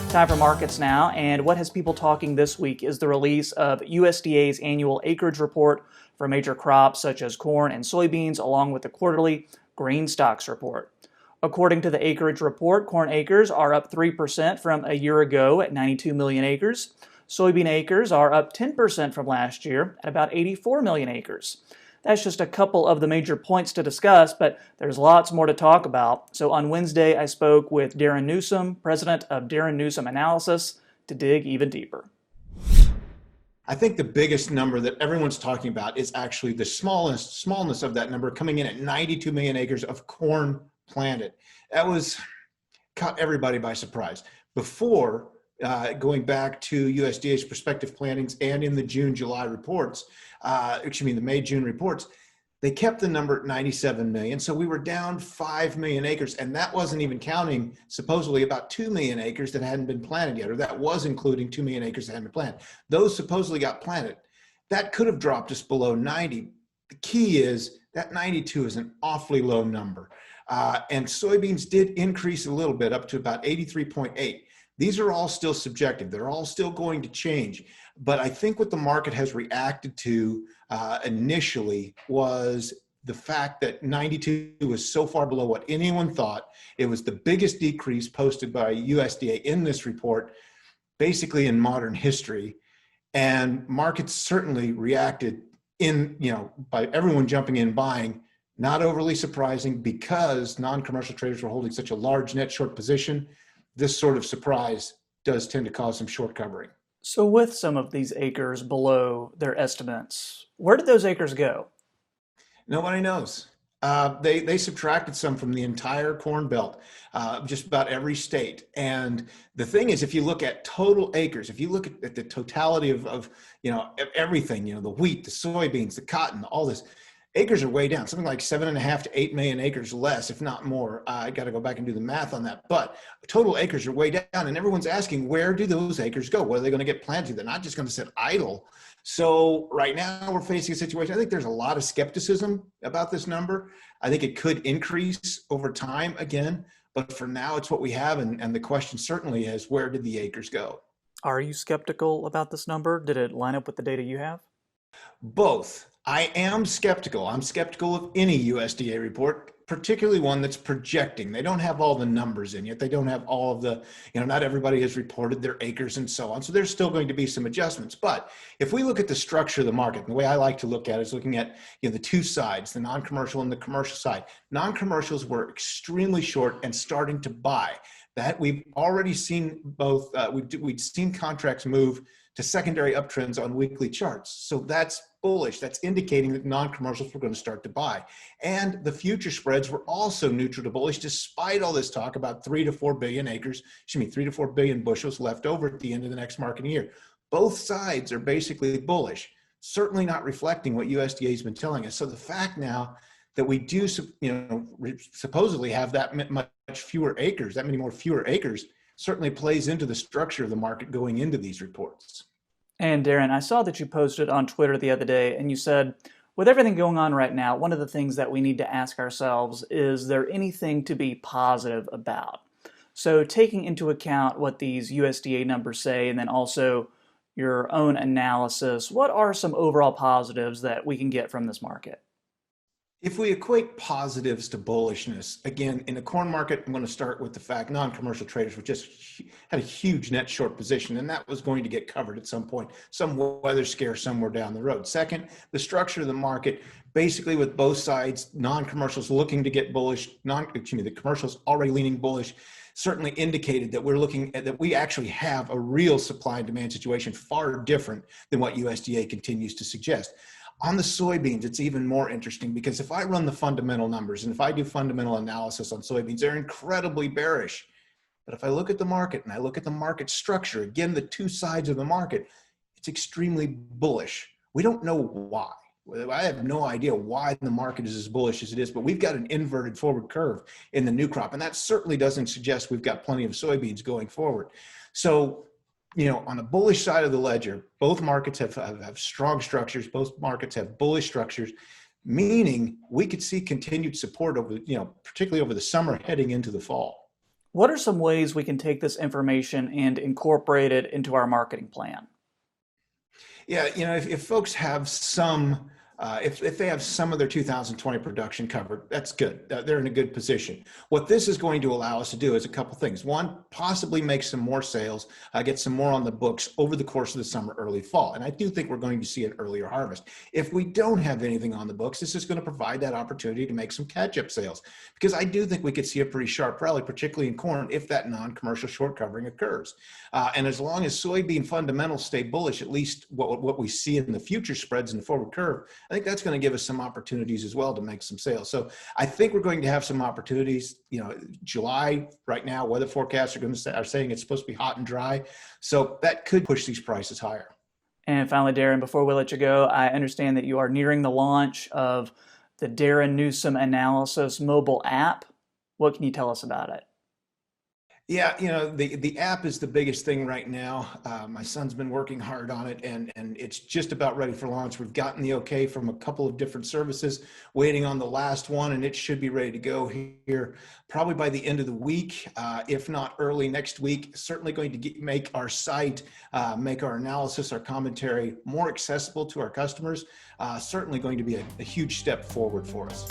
Time for markets now, and what has people talking this week is the release of USDA's annual acreage report for major crops such as corn and soybeans, along with the quarterly grain stocks report. According to the acreage report, corn acres are up 3% from a year ago at 92 million acres. Soybean acres are up 10% from last year at about 84 million acres. That's just a couple of the major points to discuss, but there's lots more to talk about. So on Wednesday, I spoke with Darin Newsom, president of Darin Newsom Analysis, to dig even deeper. I think the biggest number that everyone's talking about is actually the smallness of that number, coming in at 92 million acres of corn planted. That caught everybody by surprise. Before, going back to USDA's prospective plantings and in the June-July reports, the May-June reports, they kept the number at 97 million. So we were down 5 million acres, and that wasn't even counting supposedly about 2 million acres that hadn't been planted yet, or that was including 2 million acres that hadn't been planted. Those supposedly got planted. That could have dropped us below 90. The key is that 92 is an awfully low number. And soybeans did increase a little bit up to about 83.8. These are all still subjective. They're all still going to change. But I think what the market has reacted to initially was the fact that 92 was so far below what anyone thought. It was the biggest decrease posted by USDA in this report, basically in modern history. And markets certainly reacted by everyone jumping in buying. Not overly surprising because non-commercial traders were holding such a large net short position. This sort of surprise does tend to cause some short covering. So with some of these acres below their estimates, where did those acres go? Nobody knows. They subtracted some from the entire Corn Belt, just about every state. And the thing is, if you look at total acres, if you look at the totality of everything, the wheat, the soybeans, the cotton, all this, acres are way down, something like 7.5 to 8 million acres less, if not more. I got to go back and do the math on that. But total acres are way down, and everyone's asking, where do those acres go? Where are they going to get planted? They're not just going to sit idle. So right now we're facing a situation. I think there's a lot of skepticism about this number. I think it could increase over time again, but for now it's what we have. And the question certainly is, where did the acres go? Are you skeptical about this number? Did it line up with the data you have? Both. I am skeptical. I'm skeptical of any USDA report, particularly one that's projecting. They don't have all the numbers in yet. They don't have all of the, not everybody has reported their acres and so on. So there's still going to be some adjustments. But if we look at the structure of the market, and the way I like to look at it is looking at the two sides, the non-commercial and the commercial side. Non-commercials were extremely short and starting to buy. That we've already seen both, we'd seen contracts move to secondary uptrends on weekly charts. So that's bullish. That's indicating that non-commercials were going to start to buy. And the future spreads were also neutral to bullish, despite all this talk about 3 to 4 billion acres, 3 to 4 billion bushels left over at the end of the next marketing year. Both sides are basically bullish, certainly not reflecting what USDA has been telling us. So the fact now that we do, supposedly have that much fewer acres, that many more fewer acres, certainly plays into the structure of the market going into these reports. And Darin, I saw that you posted on Twitter the other day, and you said, with everything going on right now, one of the things that we need to ask ourselves is there anything to be positive about? So taking into account what these USDA numbers say, and then also your own analysis, what are some overall positives that we can get from this market? If we equate positives to bullishness, again, in the corn market, I'm going to start with the fact non-commercial traders had a huge net short position, and that was going to get covered at some point, some weather scare somewhere down the road. Second, the structure of the market, basically with both sides, non-commercials looking to get bullish, the commercials already leaning bullish, certainly indicated that that we actually have a real supply and demand situation far different than what USDA continues to suggest. On the soybeans, it's even more interesting because if I run the fundamental numbers and if I do fundamental analysis on soybeans, they're incredibly bearish. But if I look at the market and I look at the market structure, again, the two sides of the market, it's extremely bullish. We don't know why. I have no idea why the market is as bullish as it is, but we've got an inverted forward curve in the new crop. And that certainly doesn't suggest we've got plenty of soybeans going forward. So on the bullish side of the ledger, both markets have strong structures. Both markets have bullish structures, meaning we could see continued support over, particularly over the summer heading into the fall. What are some ways we can take this information and incorporate it into our marketing plan? Yeah, if folks have some, if they have some of their 2020 production covered, that's good. They're in a good position. What this is going to allow us to do is a couple things. One, possibly make some more sales, get some more on the books over the course of the summer, early fall. And I do think we're going to see an earlier harvest. If we don't have anything on the books, this is going to provide that opportunity to make some catch-up sales, because I do think we could see a pretty sharp rally, particularly in corn, if that non-commercial short covering occurs. And as long as soybean fundamentals stay bullish, at least what we see in the future spreads in the forward curve, I think that's going to give us some opportunities as well to make some sales. So I think we're going to have some opportunities. July right now, weather forecasts are saying it's supposed to be hot and dry. So that could push these prices higher. And finally, Darin, before we let you go, I understand that you are nearing the launch of the Darin Newsom Analysis mobile app. What can you tell us about it? Yeah, the app is the biggest thing right now. My son's been working hard on it, and it's just about ready for launch. We've gotten the okay from a couple of different services, waiting on the last one, and it should be ready to go here probably by the end of the week, if not early next week. Certainly going to make our site, make our analysis, our commentary more accessible to our customers. Certainly going to be a huge step forward for us.